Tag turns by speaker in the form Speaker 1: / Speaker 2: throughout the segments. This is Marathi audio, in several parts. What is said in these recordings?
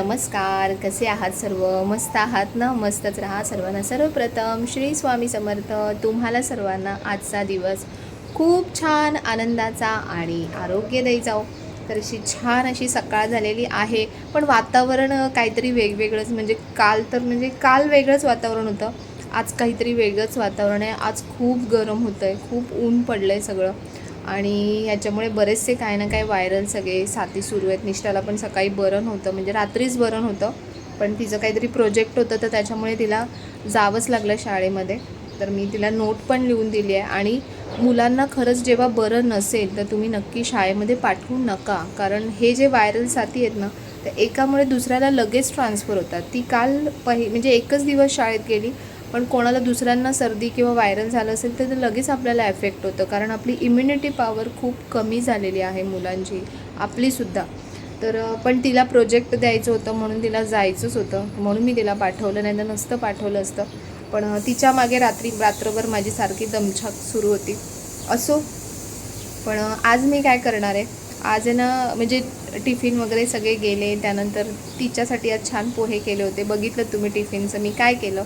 Speaker 1: नमस्कार. कसे आहात सर्व? मस्त आहात ना? मस्तच राहा सर्वांना. सर्वप्रथम श्री स्वामी समर्थ. तुम्हाला सर्वांना आजचा दिवस खूप छान आनंदाचा आणि आरोग्यदायी जाओ. तर अशी छान अशी सकाळ झालेली आहे. पण वातावरण काहीतरी वेगवेगळंच, म्हणजे काल वेगळंच वातावरण होतं. आज काहीतरी वेगळंच वातावरण आहे. आज खूप गरम होतं आहे, खूप ऊन पडलं आहे सगळं. आणि ह्याच्यामुळे बरेचसे काही ना काही व्हायरल सगळे साथी सुरू आहेत. निष्ठाला पण सकाळी बरं नव्हतं, म्हणजे रात्रीच बरं नव्हतं, पण तिचं काहीतरी प्रोजेक्ट होतं, तर त्याच्यामुळे तिला जावंच लागलं शाळेमध्ये. तर मी तिला नोट पण लिहून दिली आहे. आणि मुलांना खरंच जेव्हा बरं नसेल तर तुम्ही नक्की शाळेमध्ये पाठवू नका, कारण हे जे व्हायरल साथी आहेत ना, तर एकामुळे दुसऱ्याला लगेच ट्रान्सफर होतात. ती काल म्हणजे एकच दिवस शाळेत गेली, पण कोणाला दुसऱ्यांना सर्दी किंवा व्हायरल झालं असेल तर ते लगेच आपल्याला एफेक्ट होतं, कारण आपली इम्युनिटी पॉवर खूप कमी झालेली आहे मुलांची, आपलीसुद्धा. तर पण तिला प्रोजेक्ट द्यायचं होतं म्हणून तिला जायचंच होतं, म्हणून मी तिला पाठवलं, नाही तर नसतं पाठवलं असतं. पण तिच्या मागे रात्रभर माझी सारखी दमछाक सुरू होती. असो, पण आज मी काय करणार आहे, आज आहे ना, म्हणजे टिफिन वगैरे सगळे गेले. त्यानंतर तिच्यासाठी आज छान पोहे केले होते, बघितलं तुम्ही टिफिनचं मी काय केलं.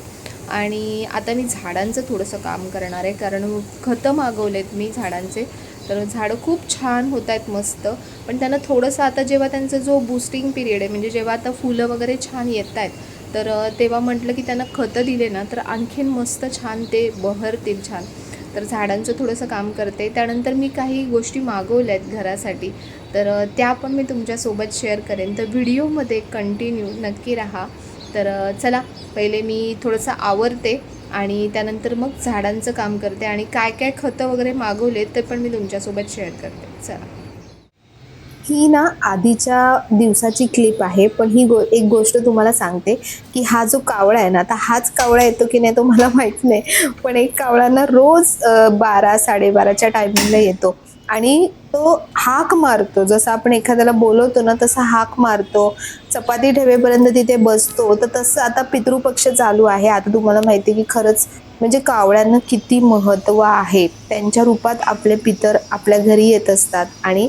Speaker 1: आणि आता मी झाडांचं थोडंसं काम करणार आहे, कारण खतं मागवलेत मी झाडांचे. तर झाडं खूप छान होत आहेत, मस्त. पण त्यांना थोडंसं आता जेव्हा त्यांचा जो बूस्टिंग पिरियड आहे, म्हणजे जेव्हा आता फुलं वगैरे छान येत आहेत, तर तेव्हा म्हटलं की त्यांना खतं दिले ना तर आणखीन मस्त छान ते बहरतील छान. तर झाडांचं थोडंसं काम करते. त्यानंतर मी काही गोष्टी मागवल्या आहेत घरासाठी, तर त्या पण मी तुमच्यासोबत शेअर करेन. तर व्हिडिओमध्ये कंटिन्यू नक्की राहा. तर चला, पहिले मी थोडंसं आवरते आणि त्यानंतर मग झाडांचं काम करते, आणि काय काय खतं वगैरे मागवले ते पण मी तुमच्यासोबत शेअर करते. चला.
Speaker 2: ही ना आधीच्या दिवसाची क्लिप आहे, पण एक गोष्ट तुम्हाला सांगते, की हा जो कावळा आहे ना, आता हाच कावळा येतो की नाही तो मला माहित नाही. पण एक कावळा ना रोज 12-12:30च्या टायमिंगला येतो आणि तो हाक मारतो. जसं आपण एखाद्याला बोलवतो ना, तसा हाक मारतो. चपाती ठेवेपर्यंत तिथे बसतो. तर तसं आता पितृपक्ष चालू आहे. आता तुम्हाला माहिती आहे, की खरंच म्हणजे कावळ्यांना किती महत्त्व आहे. त्यांच्या रूपात आपले पितर आपल्या घरी येत असतात आणि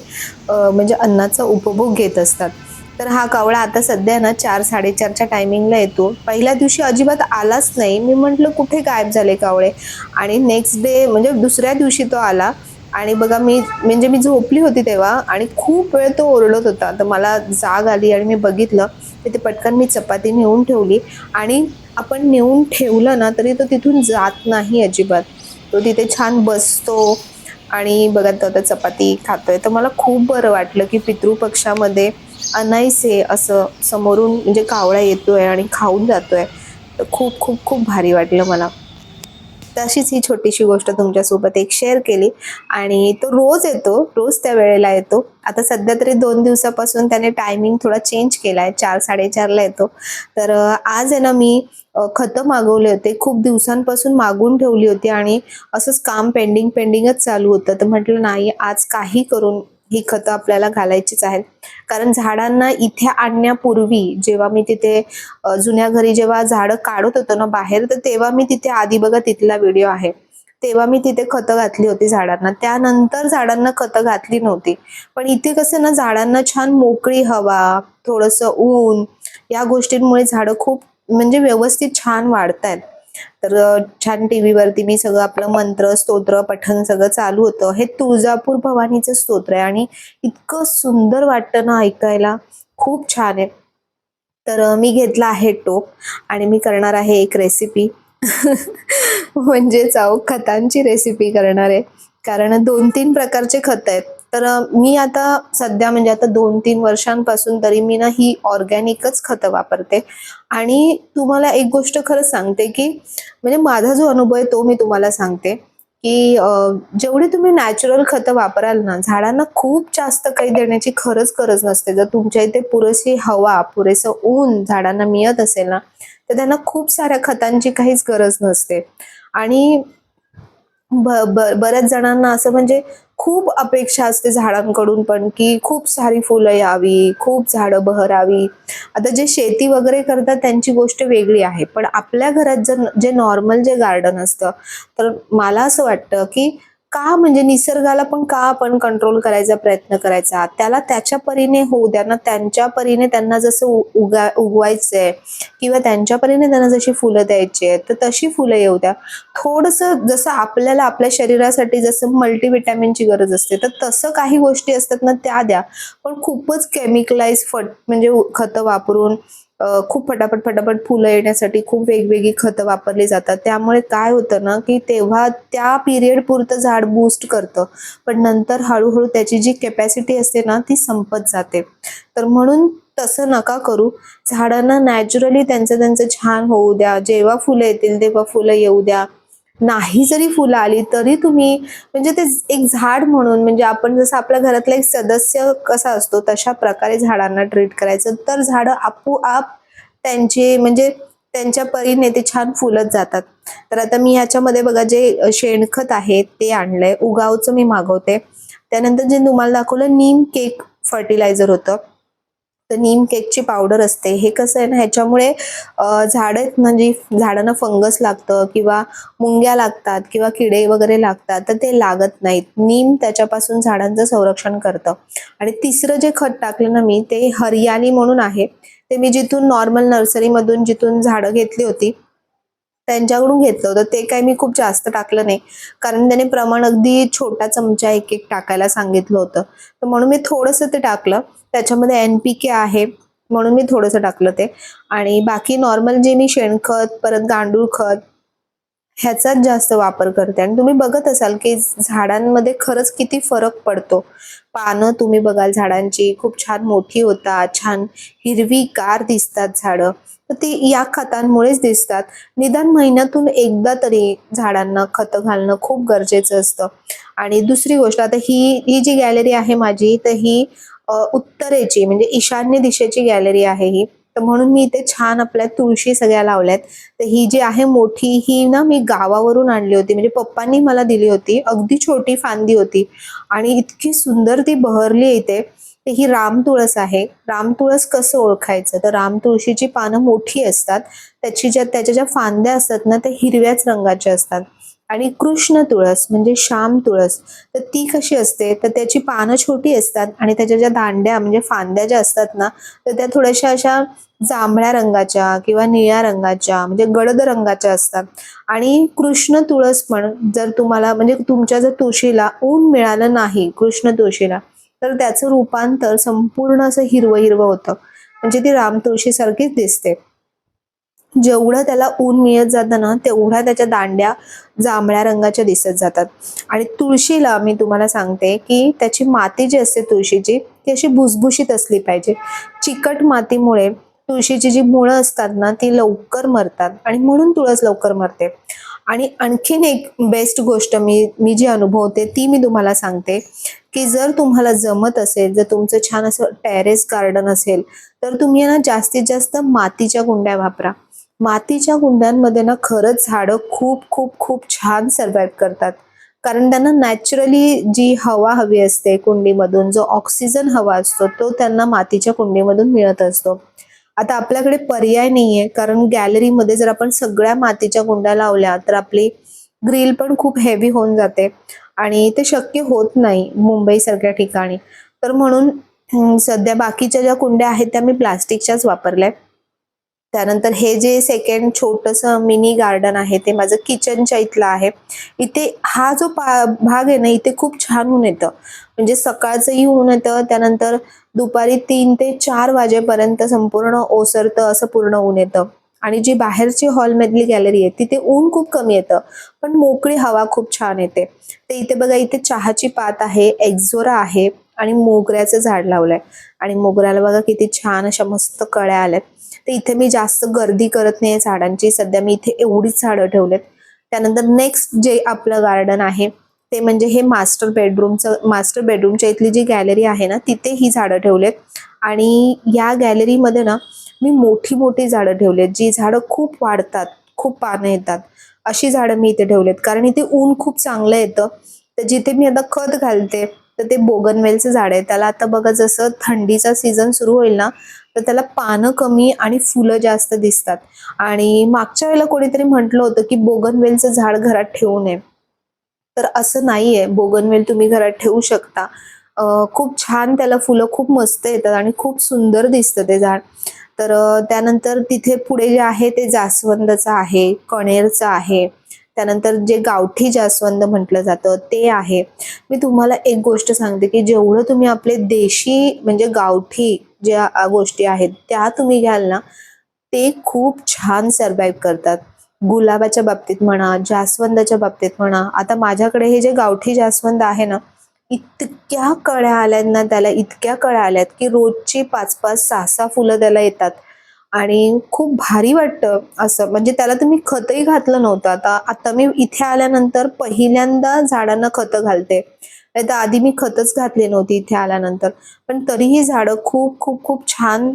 Speaker 2: म्हणजे अन्नाचा उपभोग घेत असतात. तर हा कावळा आता सध्या ना 4-4:30च्या टायमिंगला येतो. पहिल्या दिवशी अजिबात आलाच नाही. मी म्हटलं कुठे गायब झाले कावळे, आणि नेक्स्ट डे म्हणजे दुसऱ्या दिवशी तो आला. आणि बघा मी झोपली होती तेव्हा आणि खूप वेळ तो ओरडत होता. तर मला जाग आली आणि मी बघितलं. तिथे पटकन मी चपाती नेऊन ठेवली आणि आपण नेऊन ठेवलं ना तरी तो तिथून जात नाही अजिबात. तो तिथे छान बसतो आणि बघा तो आता चपाती खातोय. तर मला खूप बरं वाटलं, की पितृपक्षामध्ये अनाईसे असं समोरून म्हणजे कावळा येतोय आणि खाऊन जातोय. तर खूप खूप खूप भारी वाटलं मला. तशीच ही छोटीशी गोष्ट तुमच्यासोबत एक शेअर केली. आणि तो रोज येतो, रोज त्या वेळेला येतो. आता सध्या तरी 2 दिवसापासून त्याने टायमिंग थोडा चेंज केलाय, 4-4:30ला येतो. तर आज आहे ना मी खतं मागवले होते. खूप दिवसांपासून मागवून ठेवली होती आणि असंच काम पेंडिंगच चालू होतं. तर म्हटलं नाही, आज काही करून ही खतं आपल्याला घालायचीच आहेत. कारण झाडांना इथे आणण्यापूर्वी जेव्हा मी तिथे जुन्या घरी जेव्हा झाडं काढत होतो ना बाहेर, तर तेव्हा मी तिथे आधी बघा तिथला व्हिडिओ आहे. तेव्हा मी तिथे खतं घातली होती झाडांना. त्यानंतर झाडांना खतं घातली नव्हती. पण इथे कसं ना झाडांना छान मोकळी हवा, थोडंसं ऊन, या गोष्टींमुळे झाडं खूप म्हणजे व्यवस्थित छान वाढतायत. तर छान टीव्हीवरती मी सगळं आपलं मंत्र, स्तोत्र, पठण सगळं चालू होतं. हे तुळजापूर भवानीचं स्तोत्र आहे आणि इतकं सुंदर वाटतं ना ऐकायला. खूप छान आहे. तर मी घेतला आहे टोप आणि मी करणार आहे एक रेसिपी. म्हणजेच खतांची रेसिपी करणार आहे. कारण 2-3 प्रकारचे खतं आहेत. तर मी आता सध्या म्हणजे आता 2-3 वर्षांपासून तरी मी ना ही ऑर्गॅनिकच खतं वापरते. आणि तुम्हाला एक गोष्ट खरंच सांगते, की म्हणजे माझा जो अनुभव आहे तो मी तुम्हाला सांगते, की जेवढी तुम्ही नॅचरल खतं वापराल ना, झाडांना खूप जास्त काही देण्याची खरंच गरज नसते. जर तुमच्या इथे पुरेशी हवा, पुरेसं ऊन झाडांना मिळत असेल ना, तर त्यांना खूप साऱ्या खतांची काहीच गरज नसते. आणि बऱ्याच जणांना असं म्हणजे खूप अपेक्षा असते झाडांकडून पण, की खूप सारी फुलं यावी, खूप झाडं बहरावी. आता जे शेती वगैरे करतात त्यांची गोष्ट वेगळी आहे. पण आपल्या घरात जर जे नॉर्मल जे गार्डन असतं, तर मला असं वाटतं, की का म्हणजे निसर्गाला पण का आपण कंट्रोल करायचा प्रयत्न करायचा? त्याला त्याच्या परीने होऊ द्या ना, त्यांच्या परीने त्यांना जसं उगवायचंय किंवा त्यांच्या परीने त्यांना जशी फुलं द्यायची आहेत, तर तशी फुलं येऊ द्या. थोडंसं जसं आपल्याला आपल्या शरीरासाठी जसं मल्टीव्हिटॅमिनची गरज असते, तर तसं काही गोष्टी असतात ना त्या द्या. पण खूपच केमिकलाइज म्हणजे खतं वापरून खूप फटाफट फुलं येण्यासाठी खूप वेगवेगळी खतं वापरली जातात. त्यामुळे काय होतं ना, की तेव्हा त्या पिरियड पुरतं झाड बूस्ट करतं. पण नंतर हळू त्याची जी कॅपॅसिटी असते ना, ती संपत जाते. तर म्हणून तसं नका करू. झाडांना नॅचरली त्यांचं त्यांचं छान होऊ द्या. जेव्हा फुलं येतील तेव्हा फुलं येऊ द्या. नाही जरी फुलं आली तरी तुम्ही म्हणजे ते एक झाड म्हणून म्हणजे आपण जसं आपल्या घरातला एक सदस्य कसा असतो तशा प्रकारे झाडांना ट्रीट करायचं, तर झाडं आपोआप त्यांचे म्हणजे त्यांच्या परीने ते छान फुलत जातात. तर आता मी ह्याच्यामध्ये बघा जे शेणखत आहे ते आणलंय, उगावचं मी मागवते. त्यानंतर जे तुम्हाला दाखवलं नीम केक फर्टिलायझर होतं. तर नीम केकची पावडर असते. हे कसं आहे ना, ह्याच्यामुळे झाडं आहेत ना, जी झाडांना फंगस लागतं किंवा मुंग्या लागतात किंवा किडे वगैरे लागतात, तर ते लागत नाहीत. नीम त्याच्यापासून झाडांचं संरक्षण करतं. आणि तिसरं जे खत टाकलं ना मी, ते हरियाली म्हणून आहे. ते मी जिथून नॉर्मल नर्सरीमधून जिथून झाडं घेतली होती, त्यांच्याकडून घेतलं होतं. ते काही मी खूप जास्त टाकलं नाही. कारण त्याने प्रमाण अगदी छोटा चमचा एक टाकायला सांगितलं होतं. तर म्हणून मी थोडंसं ते टाकलं. त्याच्यामध्ये NPK आहे, म्हणून मी थोडंसं टाकलं ते. आणि बाकी नॉर्मल जे मी शेणखत, परत गांडूळ खत ह्याचाच जास्त वापर करते. आणि तुम्ही बघत असाल की झाडांमध्ये खरंच किती फरक पडतो. पानं तुम्ही बघाल झाडांची खूप छान मोठी होतात, छान हिरवीगार दिसतात झाडं. तर ती या खतांमुळेच दिसतात. निदान महिन्यातून एकदा तरी झाडांना खतं घालणं खूप गरजेचं असतं. आणि दुसरी गोष्ट, आता ही ही जी गॅलरी आहे माझी, तर ही उत्तरेची म्हणजे ईशान्य दिशेची गॅलरी आहे ही. तर म्हणून मी इथे छान आपल्या तुळशी सगळ्या लावल्यात. तर ही जी आहे मोठी, ही ना मी गावावरून आणली होती, म्हणजे पप्पांनी मला दिली होती. अगदी छोटी फांदी होती आणि इतकी सुंदर ती बहरली इथे. तर ही रामतुळस आहे. रामतुळस कसं ओळखायचं, तर रामतुळशीची पानं मोठी असतात. त्याच्या ज्या फांद्या असतात ना, त्या हिरव्याच रंगाच्या असतात. आणि कृष्ण तुळस म्हणजे श्याम तुळस, तर ती कशी असते, तर त्याची पानं छोटी असतात आणि त्याच्या ज्या दांड्या म्हणजे फांद्या ज्या असतात ना, तर त्या थोड्याशा अशा जांभळ्या रंगाच्या किंवा निळ्या रंगाच्या म्हणजे गडद रंगाच्या असतात. आणि कृष्ण तुळस पण जर तुम्हाला म्हणजे तुमच्या जर तुळशीला ऊन मिळालं नाही कृष्ण तुळशीला, तर त्याचं रूपांतर संपूर्ण असं हिरवं हिरवं होतं. म्हणजे ती रामतुळशी सारखीच दिसते. जेवढं त्याला ऊन मिळत जातं ना, तेवढ्या त्याच्या दांड्या जांभळ्या रंगाच्या दिसत जातात. आणि तुळशीला मी तुम्हाला सांगते की त्याची माती जी असते तुळशीची, ती अशी भुसभुशीत असली पाहिजे. चिकट मातीमुळे तुळशीची जी मुळं असतात ना, ती लवकर मरतात आणि म्हणून तुळस लवकर मरते. आणि आणखीन एक बेस्ट गोष्ट मी मी जी अनुभवते ती मी तुम्हाला सांगते, की जर तुम्हाला जमत असेल, जर तुमचं छान असं टेरेस गार्डन असेल, तर तुम्ही ना जास्तीत जास्त मातीच्या कुंड्या वापरा. मातीच्या कुंड्यांमध्ये ना खरंच झाडं खूप खूप खूप छान सर्व्हाइव्ह करतात. कारण त्यांना नॅचरली जी हवा हवी असते कुंडीमधून, जो ऑक्सिजन हवा असतो, तो त्यांना मातीच्या कुंडीमधून मिळत असतो. आता आपल्याकडे पर्याय नाहीये, कारण गॅलरीमध्ये जर आपण सगळ्या मातीच्या कुंड्या लावल्या, तर आपली ग्रिल पण खूप हेवी होऊन जाते आणि ते शक्य होत नाही मुंबईसारख्या ठिकाणी. तर म्हणून सध्या बाकीच्या ज्या कुंड्या आहेत त्या मी प्लास्टिकच्याच वापरल्या. त्यानंतर हे जे सेकंड छोटंसं मिनी गार्डन आहे, ते माझं किचनच्या इथलं आहे. इथे हा जो भाग आहे ना, इथे खूप छान ऊन येतं. म्हणजे सकाळचंही ऊन येतं, त्यानंतर दुपारी 3 ते 4 वाजेपर्यंत संपूर्ण ओसरतं असं पूर्ण ऊन येतं. आणि जी बाहेरची हॉलमधली गॅलरी आहे, तिथे ऊन खूप कमी येतं, पण मोकळी हवा खूप छान येते. तर इथे बघा, इथे चहाची पात आहे, एक्झोरा आहे आणि मोगऱ्याचं झाड लावलंय. आणि मोगऱ्याला बघा किती छान अशा मस्त कळ्या आल्यात. तर इथे मी जास्त गर्दी करत नाही झाडांची. सध्या मी इथे एवढीच झाडं ठेवलेत. त्यानंतर नेक्स्ट जे आपलं गार्डन आहे, ते म्हणजे हे मास्टर बेडरूमच्या इथली जी गॅलरी आहे ना, तिथे ही झाडं ठेवलेत. आणि या गॅलरीमध्ये ना मी मोठी मोठी झाडं ठेवलेत, जी झाडं खूप वाढतात, खूप पानं येतात, अशी झाडं मी इथे ठेवलेत. कारण इथे ऊन खूप चांगलं येतं. तर जिथे मी आता खत घालते, तर ते बोगनवेलचं झाड आहे. त्याला आता बघा जसं थंडीचा सीझन सुरू होईल ना, तर त्याला पानं कमी आणि फुलं जास्त दिसतात. आणि मागच्या वेळेला कोणीतरी म्हटलं होतं की बोगनवेलचं झाड घरात ठेवू नये. तर असं नाही आहे. बोगनवेल तुम्ही घरात ठेवू शकता. खूप छान त्याला फुलं खूप मस्त येतात आणि खूप सुंदर दिसतं ते झाड. तर त्यानंतर तिथे पुढे जे आहे ते जास्वंदचं आहे, कणेरचं आहे. त्यानंतर जे गावठी जास्वंद म्हटलं जातं ते आहे. मी तुम्हाला एक गोष्ट सांगते, की जेवढं तुम्ही आपले देशी म्हणजे गावठी ज्या गोष्टी आहेत त्या तुम्ही घ्याल ना, ते खूप छान सर्व्हाइव्ह करतात. गुलाबाच्या बाबतीत म्हणा, जास्वंदाच्या बाबतीत म्हणा. आता माझ्याकडे हे जे गावठी जास्वंद आहे ना, इतक्या कळ्या आल्यात ना त्याला, इतक्या कळ्या आल्यात, की रोजची 5-5, 6-6 फुलं त्याला येतात आणि खूप भारी वाटतं असं. म्हणजे त्याला तर मी खतही घातलं नव्हतं. आता आता मी इथे आल्यानंतर पहिल्यांदा झाडांना खतं घालते. नाहीतर आधी मी खतच घातली नव्हती इथे आल्यानंतर. पण तरीही झाडं खूप, खूप, खूप छान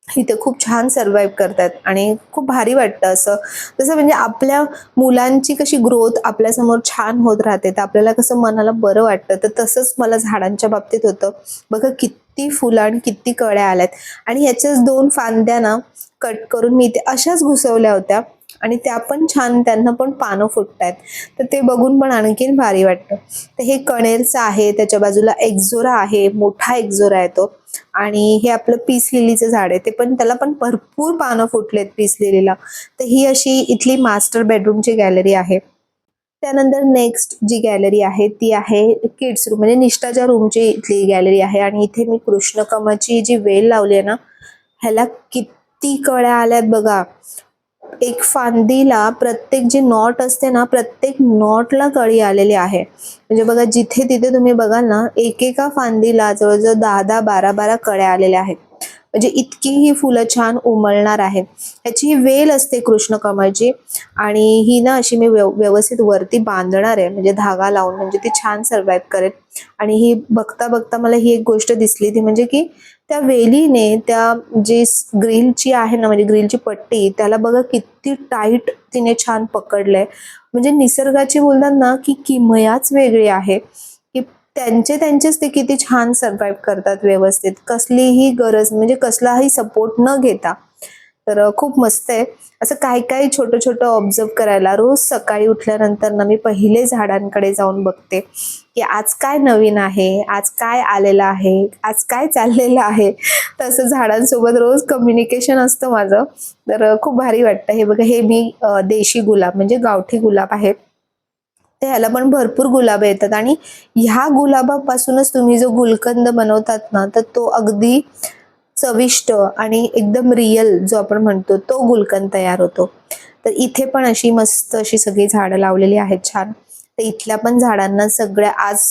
Speaker 2: इथे खूप छान सर्व्हाइव्ह करतात आणि खूप भारी वाटतं असं. जसं म्हणजे आपल्या मुलांची कशी ग्रोथ आपल्यासमोर छान होत राहते, तर आपल्याला कसं मनाला बरं वाटतं, तर तसंच मला झाडांच्या बाबतीत होतं. बघा किती फुलं आणि किती कळ्या आल्यात आणि ह्याच्याच 2 फांद्या ना कट करून मी इथे अशाच घुसवल्या होत्या आणि त्या पण छान, त्यांना पण पानं फुटतायत. तर ते बघून पण आणखीन भारी वाटतं. तर हे कणेरचं आहे, त्याच्या बाजूला एक्झोरा आहे, मोठा एक्झोरा आहे तो. आणि हे आपलं पीस लिलीचं झाड आहे, ते पण त्याला पण भरपूर पानं फुटलेत पीस लिलीला. तर ही अशी इथली मास्टर बेडरूमची गॅलरी आहे. त्यानंतर नेक्स्ट जी गॅलरी आहे ती आहे किड्स रूम, म्हणजे निष्ठाच्या रूमची इथली गॅलरी आहे आणि इथे मी कृष्णकमळची जी वेल लावली आहे ना, ह्याला किती कळ्या आल्यात बघा. एक फांदीला प्रत्येक जी नॉट असते ना, प्रत्येक नॉटला कळी आलेली आहे. म्हणजे बघा जिथे तिथे तुम्ही बघाल ना, एकेका फांदीला जवळजवळ 10-10, 12-12 कळ्या आलेल्या आहेत. म्हणजे इतकी ही फुलं छान उमलणार आहेत. ह्याची ही वेल असते कृष्णकमळची आणि ही ना अशी मी व्यवस्थित वरती बांधणार आहे, म्हणजे धागा लावून, म्हणजे ती छान सर्व्हाइव्ह करेल. आणि ही बघता बघता मला ही एक गोष्ट दिसली, ती म्हणजे की त्या वेलीने त्या जी ग्रिलची आहे ना, म्हणजे ग्रिलची पट्टी त्याला बघा किती टाईट तिने छान पकडलंय. म्हणजे निसर्गाची बोलतात ना की किमयाच वेगळी आहे, की त्यांचेच ते किती छान सर्व्हाइव्ह करतात व्यवस्थित, कसलीही गरज म्हणजे कसलाही सपोर्ट न घेता. तर खूप मस्त आहे. असं काही काही छोटं छोटं ऑब्झर्व करायला रोज सकाळी उठल्यानंतर ना मी पहिले झाडांकडे जाऊन बघते, की आज काय नवीन आहे, आज काय आलेलं आहे, आज काय चाललेलं आहे. तसं झाडांसोबत रोज कम्युनिकेशन असतं माझं. तर खूप भारी वाटतं. हे बघा, हे मी देशी गुलाब म्हणजे गावठी गुलाब आहे. तर ह्याला पण भरपूर गुलाब येतात आणि ह्या गुलाबापासूनच तुम्ही जो गुलकंद बनवतात ना, तर तो अगदी चविष्ट आणि एकदम रिअल जो आपण म्हणतो तो गुलकंद तयार होतो. तर इथे पण अशी मस्त अशी सगळी झाडं लावलेली आहेत छान. तर इथल्या पण झाडांना सगळ्या आज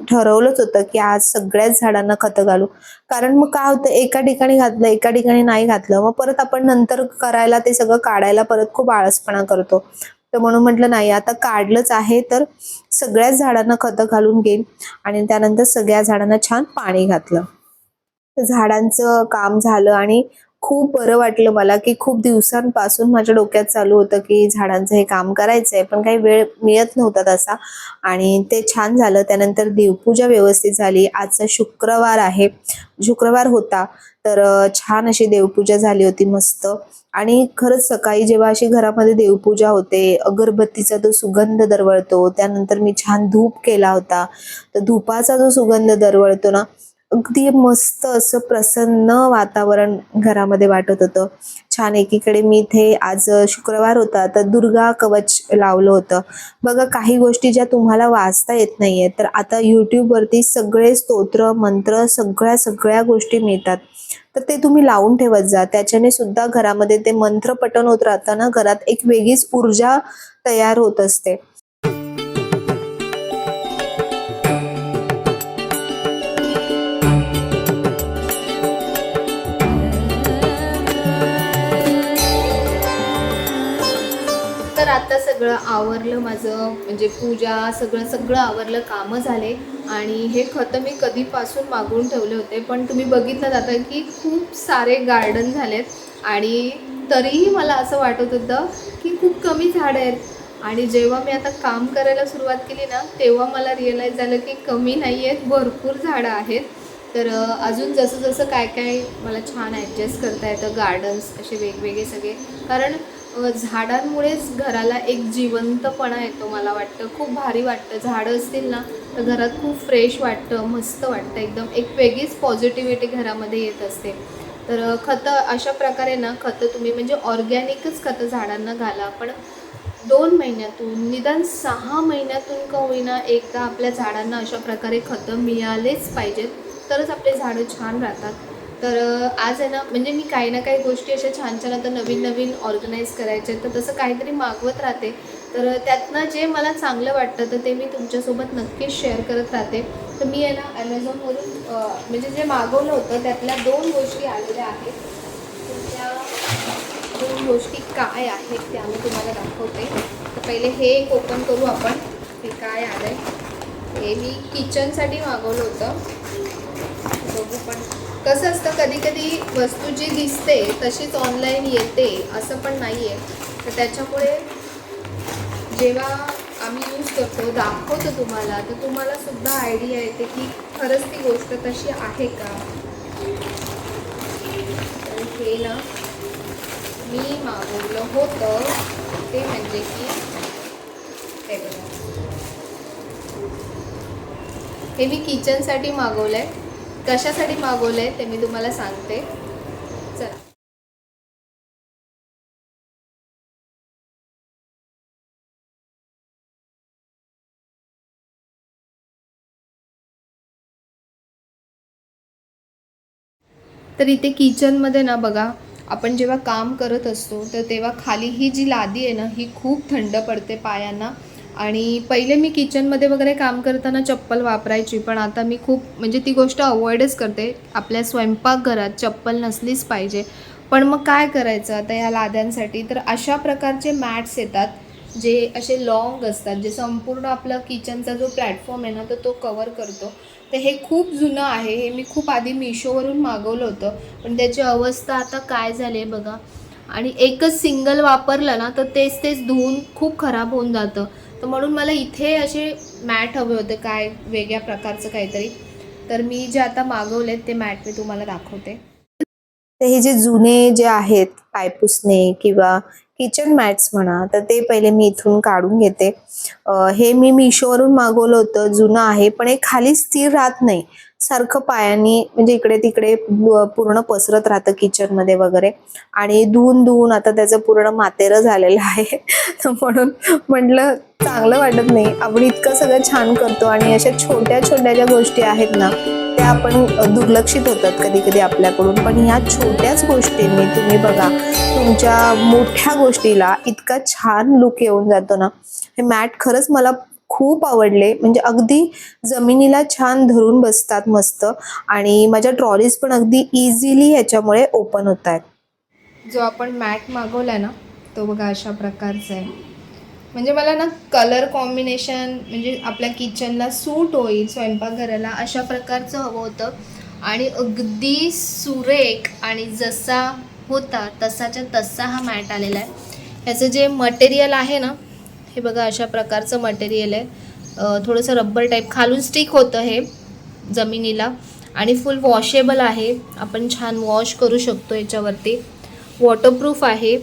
Speaker 2: ठरवलंच होतं, की आज सगळ्याच झाडांना खतं घालू. कारण मग काय होतं, एका ठिकाणी घातलं, एका ठिकाणी नाही घातलं, मग परत आपण नंतर करायला ते सगळं काढायला परत खूप आळसपणा करतो. तर म्हणून म्हटलं नाही, आता काढलंच आहे तर सगळ्याच झाडांना खतं घालून घेईन आणि त्यानंतर सगळ्या झाडांना छान पाणी घातलं. झाडांचं काम झालं आणि खूप बरं वाटलं मला, की खूप दिवसांपासून माझ्या डोक्यात चालू होतं, की झाडांचं हे काम करायचंय, पण काही वेळ मिळत नव्हता तसा आणि ते छान झालं. त्यानंतर देवपूजा व्यवस्थित झाली. आजचा शुक्रवार आहे, शुक्रवार होता, तर छान अशी देवपूजा झाली होती मस्त. आणि खरंच सकाळी जेव्हा अशी घरामध्ये देवपूजा होते, अगरबत्तीचा जो सुगंध दरवळतो, त्यानंतर मी छान धूप केला होता. तर धुपाचा जो सुगंध दरवळतो ना, अगदी मस्त असं प्रसन्न वातावरण घरामध्ये वाटत होतं. छान एकीकडे मी इथे आज शुक्रवार होता, तर दुर्गा कवच लावलं होतं. बघा, काही गोष्टी ज्या तुम्हाला वाचता येत नाहीये, तर आता YouTubeवरती सगळे स्तोत्र, मंत्र सगळ्या गोष्टी मिळतात. तर ते तुम्ही लावून ठेवत जा. त्याच्याने सुद्धा घरामध्ये ते मंत्र पठण होत राहताना घरात एक वेगळीच ऊर्जा तयार होत असते.
Speaker 1: तर आता सगळं आवरलं माझं, म्हणजे पूजा सगळं सगळं आवरलं, कामं झाले आणि हे खतं मी कधीपासून मागवून ठेवले होते, पण तुम्ही बघितलं आता की खूप सारे गार्डन झालेत आणि तरीही मला असं वाटत होतं की खूप कमी झाडं आहेत आणि जेव्हा मी आता काम करायला सुरुवात केली ना, तेव्हा मला रिअलाईज झालं की कमी नाही आहेत, भरपूर झाडं आहेत. तर अजून जसं जसं काय काय मला छान ॲडजस्ट करता येतं, गार्डन्स असे वेगवेगळे सगळे, कारण झाडांमुळेच घराला एक जिवंतपणा येतो मला वाटतं. खूप भारी वाटतं. झाडं असतील ना तर घरात खूप फ्रेश वाटतं, मस्त वाटतं, एकदम एक वेगळीच पॉझिटिव्हिटी घरामध्ये येत असते. तर खतं अशा प्रकारे ना, खतं तुम्ही म्हणजे ऑर्गॅनिकच खतं झाडांना घाला. पण 2 महिन्यातून निदान 6 महिन्यातून का होईना एकदा आपल्या झाडांना अशा प्रकारे खतं मिळालेच पाहिजेत, तरच आपले झाडं छान राहतात. तर आज आहे ना, म्हणजे मी काही ना काही गोष्टी अशा छान छान आता नवीन नवीन ऑर्गनाईज करायच्या आहेत, तर तसं काहीतरी मागवत राहते. तर त्यातनं जे मला चांगलं वाटतं तर ते मी तुमच्यासोबत नक्कीच शेअर करत राहते. तर मी आहे ना ॲमेझॉनवरून म्हणजे जे मागवलं होतं त्यातल्या 2 गोष्टी आलेल्या आहेत. तर त्या 2 गोष्टी काय आहेत त्या मी तुम्हाला दाखवते. तर पहिले हे एक ओपन करू आपण. हे काय आलं आहे, हे मी किचनसाठी मागवलं होतं. बघू, पण कसं असतं कधी कधी वस्तू जी दिसते तशीच ऑनलाईन येते असं पण नाही आहे. तर त्याच्यामुळे जेव्हा आम्ही यूज करतो, दाखवतो तुम्हाला, तर तुम्हाला सुद्धा आयडिया येते की खरंच ती गोष्ट तशी आहे का. तर हे ना मी मागवलं होतं ते म्हणजे की हे बघा, हे मी किचनसाठी मागवलं आहे. कशासाठी मागवलं आहे ते मी तुम्हाला सांगते. चला. तर इथे किचनमध्ये ना बघा, आपण जेव्हा काम करत असतो तर तेव्हा खाली ही जी लादी आहे ना ही खूप थंड पडते पायांना. आणि पहिले मी किचनमध्ये वगैरे काम करताना चप्पल वापरायची, पण आता मी खूप म्हणजे ती गोष्ट अवॉइडच करते. आपल्या स्वयंपाकघरात चप्पल नसलीच पाहिजे. पण मग काय करायचं आता या लाद्यांसाठी, तर अशा प्रकारचे मॅट्स येतात जे असे लॉंग असतात, जे संपूर्ण आपलं किचनचा जो प्लॅटफॉर्म आहे ना तर तो कवर करतो. तर हे खूप जुनं आहे. हे मी खूप आधी मिशोवरून मागवलं होतं, पण त्याची अवस्था आता काय झाली आहे बघा. आणि एकच सिंगल वापरलं ना तर तेच तेच धुवून खूप खराब होऊन जातं. तर म्हणून मला इथे असे मॅट हवे होते, काय वेगळ्या प्रकारचं काहीतरी. तर मी जे आता मागवलेत ते मॅट मी तुम्हाला दाखवते.
Speaker 2: तर हे जे जुने जे आहेत पायपुसणे किंवा किचन मॅट्स म्हणा, तर ते पहिले मी इथून काढून घेते. हे मी मिशोवरून मागवलं होतं, जुनं आहे, पण हे खाली स्थिर राहत नाही. सारखं पायानी म्हणजे इकडे तिकडे पूर्ण पसरत राहतं किचनमध्ये वगैरे. आणि धुवून धुवून आता त्याचं पूर्ण मातेरं झालेलं आहे. तर म्हणून म्हटलं चांगलं वाटत नाही. आपण इतकं सगळं छान करतो आणि अशा छोट्या छोट्या ज्या गोष्टी आहेत ना त्या आपण दुर्लक्षित होतात कधी कधी आपल्याकडून. पण ह्या छोट्याच गोष्टींनी तुम्ही बघा तुमच्या मोठ्या गोष्टीला इतका छान लुक येऊन जातो ना. हे मॅट खरंच मला खूप आवडले, म्हणजे अगदी जमिनीला छान धरून बसतात मस्त. आणि माझ्या ट्रॉलीज पण अगदी इझिली ह्याच्यामुळे ओपन होत आहेत.
Speaker 1: जो आपण मॅट मागवला ना तो बघा अशा प्रकारचा आहे. म्हणजे मला ना कलर कॉम्बिनेशन म्हणजे आपल्या किचनला सूट होईल, स्वयंपाकघराला अशा प्रकारचं हवं होतं. आणि अगदी सुरेख आणि जसा होता तसाच्या तसा हा मॅट आलेला आहे. ह्याचं जे मटेरियल आहे ना हे बघा अशा प्रकारचं मटेरियल आहे. थोडंसं रब्बर टाईप खालून स्टिक होतं हे जमिनीला. आणि फुल वॉशेबल आहे, आपण छान वॉश करू शकतो याच्यावरती. वॉटरप्रूफ आहे.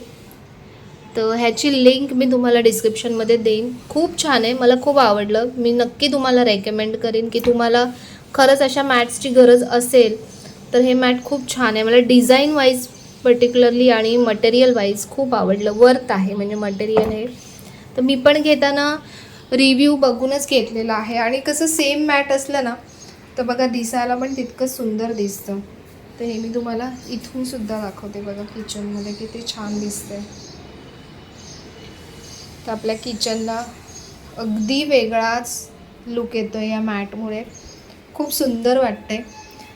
Speaker 1: तर ह्याची लिंक मी तुम्हाला डिस्क्रिप्शनमध्ये देईन. खूप छान आहे, मला खूप आवडलं. मी नक्की तुम्हाला रेकमेंड करीन की तुम्हाला खरंच अशा मॅट्सची गरज असेल तर हे मॅट खूप छान आहे. मला डिझाईन वाईज पर्टिक्युलरली आणि मटेरियल वाईज खूप आवडलं. वर्थ आहे म्हणजे मटेरियल हे. तर मी पण घेताना रिव्ह्यू बघूनच घेतलेला आहे. आणि कसं सेम मॅट असलं ना तर बघा दिसायला पण तितकं सुंदर दिसतं. तर हे मी तुम्हाला इथून सुद्धा दाखवते बघा किचनमध्ये किती छान दिसतंय. तर आपल्या किचनला अगदी वेगळाच लुक येतो या मॅटमुळे. खूप सुंदर वाटते.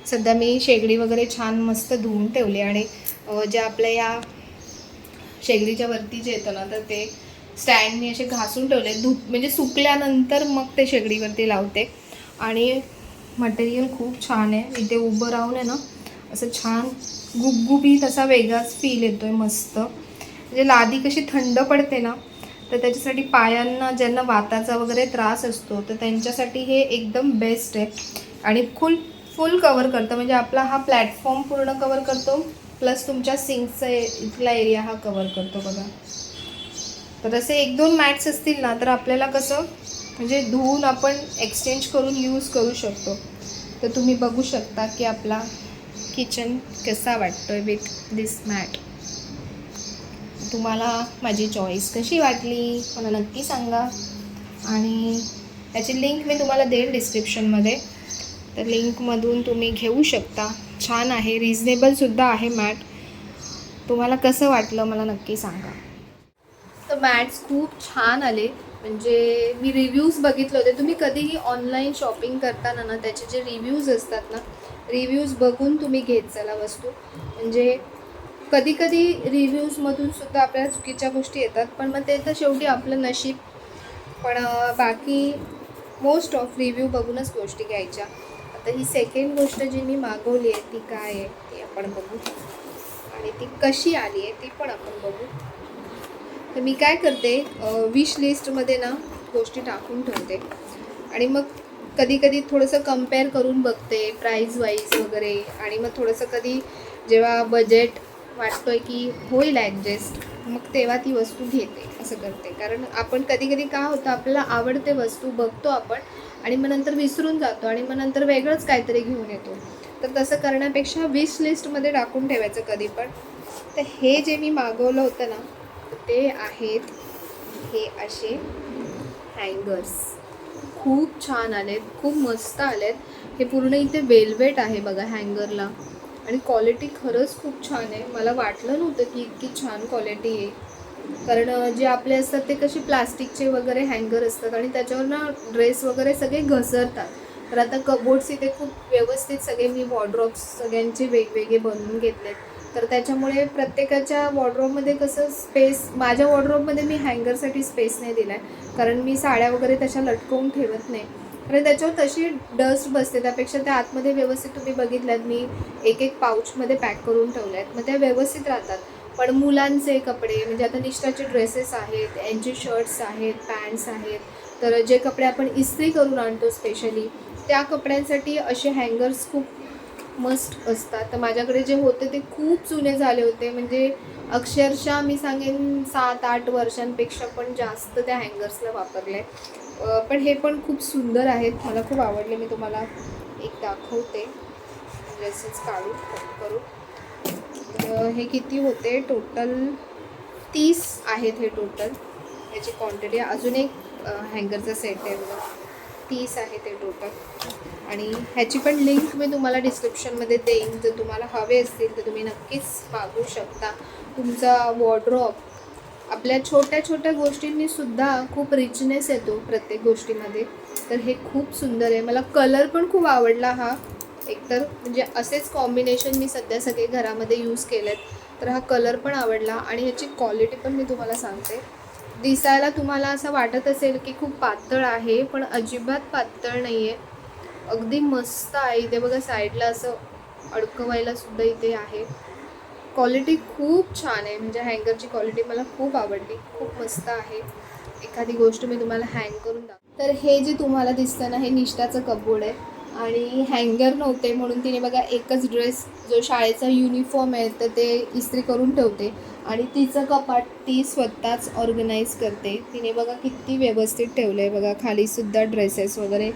Speaker 1: सध्या मी शेगडी वगैरे छान मस्त धुवून ठेवली. आणि ज्या आपल्या या शेगडीच्या वरती जे येतं ना तर ते स्टँड मी असे घासून ठेवले. म्हणजे सुकल्यानंतर मग ते शेगडीवरती लावते. आणि मटेरियल खूप छान आहे. इथे उभं राहून आहे ना असं छान गुबगुबीत असा वेगळाच फील येतो आहे मस्त. म्हणजे लादी कशी थंड पडते ना तर त्याच्यासाठी पायांना ज्यांना वाताचा वगैरे त्रास असतो तर त्यांच्यासाठी हे एकदम बेस्ट आहे. आणि फुल कवर करतं, म्हणजे आपला हा प्लॅटफॉर्म पूर्ण कवर करतो. प्लस तुमच्या सिंकचा इथला एरिया हा कवर करतो बघा. तर असे 1-2 मॅट्स असतील ना तर आपल्याला कसं म्हणजे धुवून आपण एक्सचेंज करून यूज करू शकतो. तर तुम्ही बघू शकता की आपला किचन कसा वाटतोय विथ दिस मॅट. तुम्हाला माझी चॉईस कशी वाटली मला नक्की सांगा. आणि त्याची लिंक मी तुम्हाला देईन डिस्क्रिप्शनमध्ये. तर लिंकमधून तुम्ही घेऊ शकता. छान आहे, रिजनेबलसुद्धा आहे मॅट. तुम्हाला कसं वाटलं मला नक्की सांगा. तर मॅट्स खूप छान आले. म्हणजे मी रिव्ह्यूज बघितले होते. तुम्ही कधीही ऑनलाईन शॉपिंग करताना ना त्याचे जे रिव्ह्यूज असतात ना, रिव्ह्यूज बघून तुम्ही घेत चला वस्तू. म्हणजे कधी कधी रिव्ह्यूजमधून सुद्धा आपल्याला चुकीच्या गोष्टी येतात, पण मग ते तर शेवटी आपलं नशीब. पण बाकी मोस्ट ऑफ रिव्ह्यू बघूनच गोष्टी घ्यायच्या. आता ही सेकंड गोष्ट जी मी मागवली आहे ती काय आहे ती आपण बघू आणि ती कशी आली आहे ती पण आपण बघू. तर मी काय करते, विश लिस्टमध्ये ना गोष्टी टाकून ठेवते आणि मग कधी कधी थोडंसं कंपेअर करून बघते प्राईज वाईज वगैरे. आणि मग थोडंसं कधी जेव्हा बजेट वाटतो आहे की होईल ॲडजस्ट, मग तेव्हा ती वस्तू घेते असं करते. कारण आपण कधी कधी काय होतं, आपल्याला आवडते वस्तू बघतो आपण आणि मग नंतर विसरून जातो आणि मग नंतर वेगळंच काहीतरी घेऊन येतो. तर तसं करण्यापेक्षा विश लिस्टमध्ये टाकून ठेवायचं कधी पण. तर हे जे मी मागवलं होतं ना ते आहेत हे असे हँगर्स. खूप छान आलेत, खूप मस्त आलेत. हे पूर्ण इथे वेल्वेट आहे बघा हँगरला आणि क्वालिटी खरंच खूप छान आहे. मला वाटलं नव्हतं की इतकी छान क्वालिटी आहे. कारण जे आपले असतात ते कसे प्लास्टिकचे वगैरे हँगर असतात आणि त्याच्यावर ना ड्रेस वगैरे सगळे घसरतात. तर आता कबोर्ड्स इथे खूप व्यवस्थित सगळे मी वॉर्डरोब्स सगळ्यांचे वेगवेगळे बनवून घेतलेत. तर त्याच्यामुळे प्रत्येकाच्या वॉर्डरोबमध्ये कसं स्पेस, माझ्या वॉर्डरोबमध्ये मी हँगरसाठी स्पेस नाही दिला आहे. कारण मी साड्या वगैरे तशा लटकवून ठेवत नाही. कारण त्याच्यावर तशी डस्ट बसते. त्यापेक्षा त्या आतमध्ये व्यवस्थित तुम्ही बघितल्यात मी एक एक पाऊचमध्ये पॅक करून ठेवल्या आहेत. मग त्या व्यवस्थित राहतात. पण मुलांचे कपडे म्हणजे आता निष्ठाचे ड्रेसेस आहेत, यांचे शर्ट्स आहेत, पॅन्ट्स आहेत. तर जे कपडे आपण इस्त्री करून आणतो स्पेशली त्या कपड्यांसाठी असे हँगर्स खूप मस्ट असतात. तर माझ्याकडे जे होते ते खूप जुने झाले होते. म्हणजे अक्षरशः मी सांगेन 7-8 वर्षांपेक्षा पण जास्त त्या हँगर्सला वापरले. पण हे पण खूप सुंदर आहेत, मला खूप आवडले. मी तुम्हाला एक दाखवते ड्रेसेस काढून कट करून. तर हे किती होते टोटल 30 आहेत हे टोटल. याची क्वांटिटी अजून एक हँगरचा सेट आहे बघा, 30 आहे ते टोटल. आणि ह्याची पण लिंक मी तुम्हाला डिस्क्रिप्शनमध्ये देईन. जर तुम्हाला हवे असतील तर तुम्ही नक्कीच मागवू शकता. तुमचा वॉर्डरोब आपल्या छोट्या छोट्या गोष्टींनीसुद्धा खूप रिचनेस येतो प्रत्येक गोष्टीमध्ये. तर हे खूप सुंदर आहे. मला कलर पण खूप आवडला हा. एकतर म्हणजे असेच कॉम्बिनेशन मी सध्या सगळे घरामध्ये यूज केलेत. तर हा कलर पण आवडला आणि ह्याची क्वालिटी पण मी तुम्हाला सांगते. दिसायला तुम्हाला असं वाटत असेल की खूप पातळ आहे, पण अजिबात पातळ नाही आहे. अगदी मस्त आहे. इथे बघा साईडला असं अडकवायला सुद्धा इथे आहे. क्वालिटी खूप छान आहे. म्हणजे हँगरची क्वालिटी मला खूप आवडली, खूप मस्त आहे. एखादी गोष्ट मी तुम्हाला हँग करून तर हे जे तुम्हाला दिसतं ना हे निष्ठाचं कपबोर्ड आहे आणि हँगर नव्हते म्हणून तिने बघा एकच ड्रेस जो शाळेचा युनिफॉर्म आहे तर ते इस्त्री करून ठेवते आणि तिचं कपाट ती स्वतःच ऑर्गनाईज करते. तिने बघा किती व्यवस्थित ठेवलं आहे बघा, खालीसुद्धा ड्रेसेस वगैरे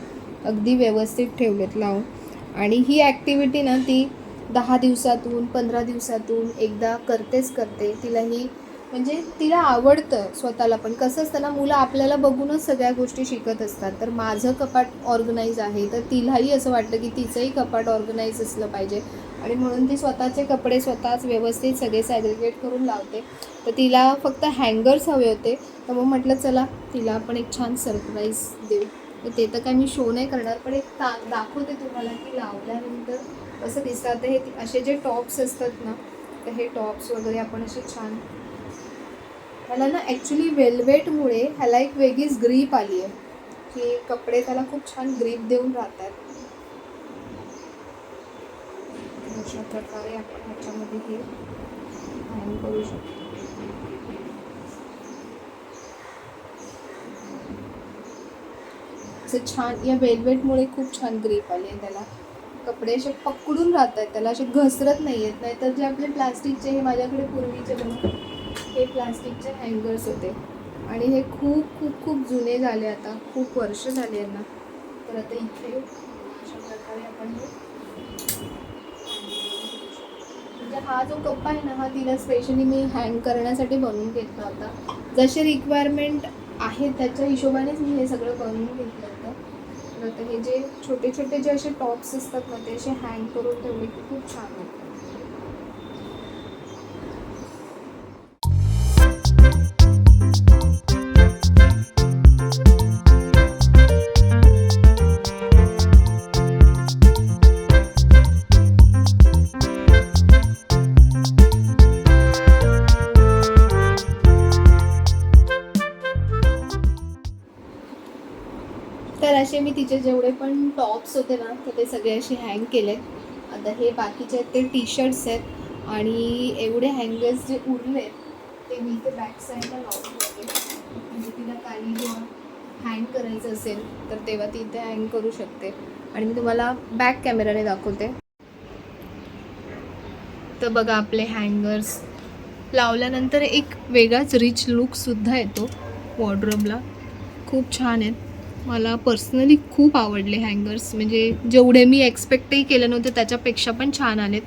Speaker 1: अगदी व्यवस्थित ठेवलेत लावून. आणि ही ॲक्टिव्हिटी ना ती 10 दिवसातून 15 दिवसातून एकदा करतेच करते. तिलाही म्हणजे तिला आवडतं स्वतःला पण. कसं असतं ना, मुलं आपल्याला बघूनच सगळ्या गोष्टी शिकत असतात. तर माझं कपाट ऑर्गनाईज आहे तर तिलाही असं वाटतं की तिचंही कपाट ऑर्गनाईज असलं पाहिजे आणि म्हणून ती स्वतःचे कपडे स्वतःच व्यवस्थित सगळे सॅग्रिगेट करून लावते. तर तिला फक्त हँगर्स हवे होते. तर मग म्हटलं चला तिला आपण एक छान सरप्राईज देऊ. तर ते तर काय मी शो नाही करणार, पण एक दाखवते तुम्हाला की लावल्यानंतर कसं दिसतं. आता हे असे जे टॉप्स असतात ना तर हे टॉप्स वगैरे आपण असे छान, ह्याला ना ॲक्च्युली वेल्वेटमुळे ह्याला एक वेगळीच ग्रीप आली आहे की कपडे त्याला खूप छान ग्रीप देऊन राहतात. अशा प्रकारे आपण ह्याच्यामध्ये हे हँग करू शकतो. असं छान या वेल्वेटमुळे खूप छान ग्रीप आली आहे त्याला. कपडे असे पकडून राहत आहेत, त्याला असे घसरत नाही आहेत. नाहीतर जे आपले प्लास्टिकचे, हे माझ्याकडे पूर्वीचे बघा हे प्लास्टिकचे हँगर्स होते आणि हे खूप खूप खूप जुने झाले, आता खूप वर्ष झाले यांना. तर आता इथे अशा प्रकारे आपण म्हणजे हा जो कप्पा आहे ना, हा तिला स्पेशली मी हँग करण्यासाठी बनवून घेतला होता. जसे रिक्वायरमेंट आहे त्याच्या हिशोबानेच मी हे सगळं बनवून घेतलं होतं. तर आता हे जे छोटे छोटे जे असे टॉप्स असतात ना, ते असे हँग करून ठेवले की खूप छान होतं. तर असे मी तिचे जेवढे पण टॉप्स होते ना, तर ते सगळे असे हँग केलेत. आता हे बाकीचे आहेत ते टी शर्ट्स आहेत आणि एवढे हँगर्स जे उरलेत ते मी इथे बॅक साईडला लावून ठेवते. म्हणजे तिला काही जेव्हा हँग करायचं असेल तर तेव्हा ती इथे हँग करू शकते. आणि मी तुम्हाला बॅक कॅमेराने दाखवते. तर बघा आपले हँगर्स लावल्यानंतर एक वेगळाच रिच लुकसुद्धा येतो वॉर्डरोबला. खूप छान आहेत. मला पर्सनली खूप आवडले हँगर्स, म्हणजे जेवढे मी एक्सपेक्टही केलं नव्हतं त्याच्यापेक्षा पण छान आलेत.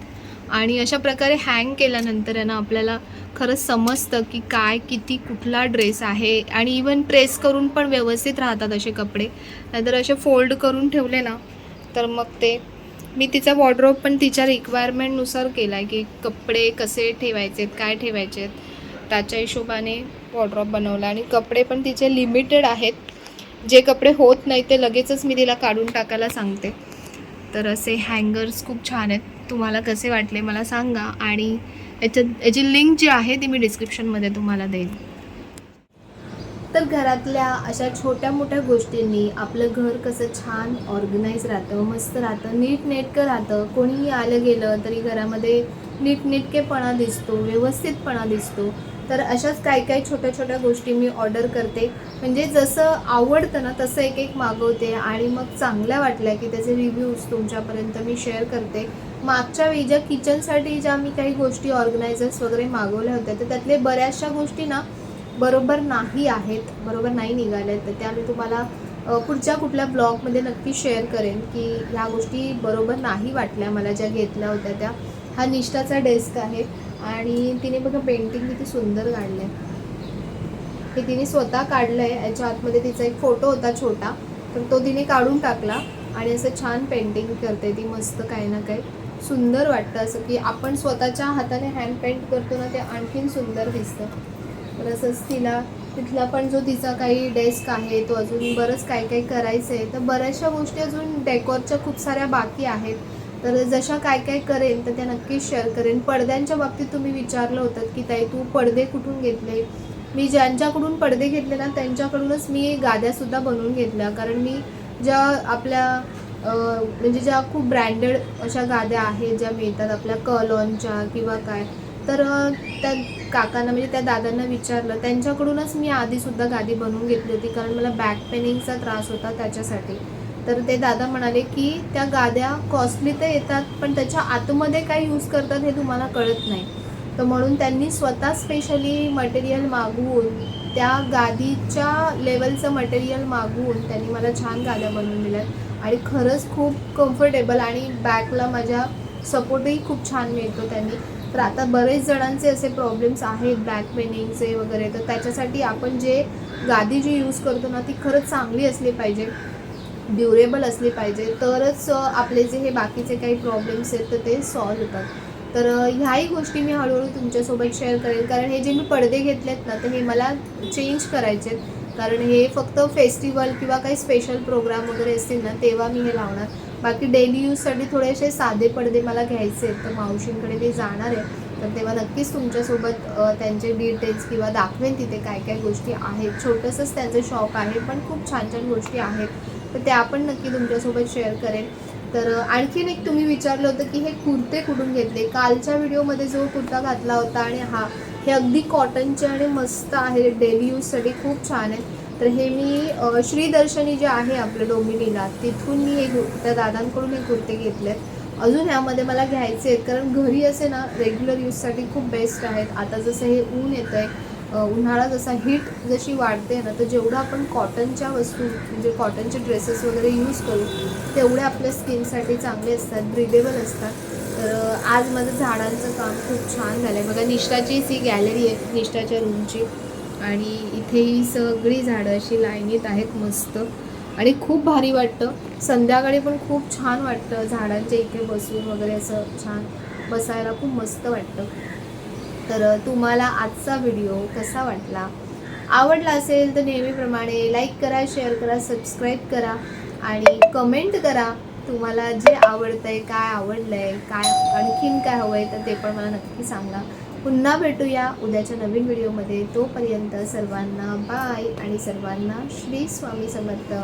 Speaker 1: आणि अशा प्रकारे हँग केल्यानंतर आहे ना, आपल्याला खरंच समजतं की काय किती कुठला ड्रेस आहे. आणि इवन प्रेस करून पण व्यवस्थित राहतात असे कपडे. नाहीतर असे फोल्ड करून ठेवले ना तर मग ते, मी तिचा वॉर्डरोब पण तिच्या रिक्वायरमेंटनुसार केला आहे की कपडे कसे ठेवायचे आहेत, काय ठेवायचे आहेत, त्याच्या हिशोबाने वॉर्डरोब बनवला. आणि कपडे पण तिचे लिमिटेड आहेत. जे कपडे होत नाही ते लगेचच मी तिला काढून टाकायला सांगते. तर असे हँगर्स खूप छान आहेत. तुम्हाला कसे वाटले मला सांगा. आणि याची लिंक जी आहे ती मी डिस्क्रिप्शनमध्ये तुम्हाला देईन. तर घरातल्या अशा छोट्या मोठ्या गोष्टींनी आपलं घर कसं छान ऑर्गनाईज राहतं, मस्त राहतं, नीटनेटकं राहतं. कोणीही आलं गेलं तरी घरामध्ये नीटनेटकेपणा दिसतो, व्यवस्थितपणा दिसतो. तर अशाच काही काही छोट्या छोट्या गोष्टी मी ऑर्डर करते. म्हणजे जसं आवडतं ना तसं एक एक मागवते आणि मग चांगल्या वाटल्या की त्याचे रिव्ह्यूज तुमच्यापर्यंत मी शेअर करते. मागच्या वेळी ज्या किचनसाठी ज्या मी काही गोष्टी ऑर्गनायझर्स वगैरे मागवल्या होत्या तर त्यातले बऱ्याचशा गोष्टी ना बरोबर नाही आहेत, बरोबर नाही निघाल्या. तर त्या मी तुम्हाला पुढच्या कुठल्या ब्लॉगमध्ये नक्की शेअर करेन की ह्या गोष्टी बरोबर नाही वाटल्या मला ज्या घेतल्या होत्या त्या. हा निष्ठाचा डेस्क आहे आणि तिने बघा पेंटिंग किती सुंदर काढलं आहे. हे तिने स्वतः काढलं आहे. याच्या आतमध्ये तिचा एक फोटो होता छोटा, तर तो तिने काढून टाकला आणि असं छान पेंटिंग करते ती मस्त. काही ना काही सुंदर वाटतं असं की आपण स्वतःच्या हाताने हँड पेंट करतो ना, ते आणखीन सुंदर दिसतं. तर असंच तिला तिथला पण जो तिचा काही डेस्क आहे तो अजून बरंच काही काही करायचं आहे. तर बऱ्याचशा गोष्टी अजून डेकोरच्या खूप साऱ्या बाकी आहेत. तर जशा काय काय करेन तर त्या नक्कीच शेअर करेन. पडद्यांच्या बाबतीत तुम्ही विचारलं होतं की ताई तू पडदे कुठून घेतले. मी ज्यांच्याकडून पडदे घेतले ना त्यांच्याकडूनच मी गाद्यासुद्धा बनवून घेतल्या. कारण मी ज्या आपल्या म्हणजे ज्या खूप ब्रँडेड अशा गाद्या आहेत ज्या मिळतात आपल्या कलॉनच्या किंवा काय, तर त्या काकांना म्हणजे त्या दादांना विचारलं, त्यांच्याकडूनच मी आधीसुद्धा गादी बनवून घेतली होती. कारण मला बॅक पेनिंगचा त्रास होता त्याच्यासाठी. तर ते दादा म्हणाले की त्या गाद्या कॉस्टली तर येतात पण त्याच्या आतमध्ये काय यूज करतात हे तुम्हाला कळत नाही. तर म्हणून त्यांनी स्वतः स्पेशली मटेरियल मागवून, त्या गादीच्या लेवलचं मटेरियल मागवून त्यांनी मला छान गाद्या बनवून दिल्यात. आणि खरंच खूप कम्फर्टेबल आणि बॅकला माझ्या सपोर्टही खूप छान मिळतो त्यांनी. तर आता बरेच जणांचे असे प्रॉब्लेम्स आहेत बॅक पेनिंगचे वगैरे, तर त्याच्यासाठी आपण जे गादी जी यूज करतो ना ती खरंच चांगली असली पाहिजे, ड्युरेबल असली पाहिजे, तरच आपले जे हे बाकीचे काही प्रॉब्लेम्स आहेत तर ते सॉल्व्ह होतात. तर ह्याही गोष्टी मी हळूहळू तुमच्यासोबत शेअर करेन. कारण हे जे मी पडदे घेतलेत ना तर हे मला चेंज करायचे आहेत. कारण हे फक्त फेस्टिवल किंवा काही स्पेशल प्रोग्राम वगैरे असतील ना तेव्हा मी हे लावणार. बाकी डेली यूजसाठी थोडेसे साधे पडदे मला घ्यायचे आहेत. तर मावशींकडे मी जाणार आहे, तर तेव्हा नक्कीच तुमच्यासोबत त्यांचे डिटेल्स किंवा दाखवेन तिथे काय काय गोष्टी आहेत. छोटंसंच त्यांचं शॉप आहे पण खूप छान छान गोष्टी आहेत, तर त्या पण नक्की तुमच्यासोबत शेअर करेन. तर आणखीन एक तुम्ही विचारलं होतं की हे कुर्ते कुठून घेतले. कालच्या व्हिडिओमध्ये जो कुर्ता घातला होता आणि हे अगदी कॉटनचे आणि मस्त आहे, डेली यूजसाठी खूप छान आहे. तर हे मी श्रीदर्शनी जे आहे आपलं डोंबिवलीला, तिथून मी हे त्या दादांकडून हे कुर्ते घेतलेत. अजून ह्यामध्ये मला घ्यायचे आहेत कारण घरी असे ना रेग्युलर यूजसाठी खूप बेस्ट आहेत. आता जसं हे ऊन येतं आहे उन्हाळा जसा हीट जशी वाढते ना, तर जेवढं आपण कॉटनच्या वस्तू म्हणजे कॉटनचे ड्रेसेस वगैरे यूज करू तेवढे आपल्या स्किनसाठी चांगले असतात, ब्रिदेबल असतात. तर आज माझं झाडांचं काम खूप छान झालं आहे. बघा निष्ठाचीच ही गॅलरी आहे, निष्ठाच्या रूमची. आणि इथे ही सगळी झाडं अशी लाईनीत आहेत मस्त आणि खूप भारी वाटतं. संध्याकाळी पण खूप छान वाटतं झाडांच्या इथे बसून वगैरे, असं छान बसायला खूप मस्त वाटतं. तर तुम्हाला आजचा व्हिडिओ कसा वाटला? आवडला असेल तर नेहमीप्रमाणे लाईक करा, शेअर करा, सबस्क्राईब करा आणि कमेंट करा. तुम्हाला जे आवडतं आहे, काय आवडलं आहे, काय आणखीन काय हवं आहे, तर ते पण मला नक्की सांगा. पुन्हा भेटूया उद्याच्या नवीन व्हिडिओमध्ये. तोपर्यंत सर्वांना बाय आणि सर्वांना श्री स्वामी समर्थ.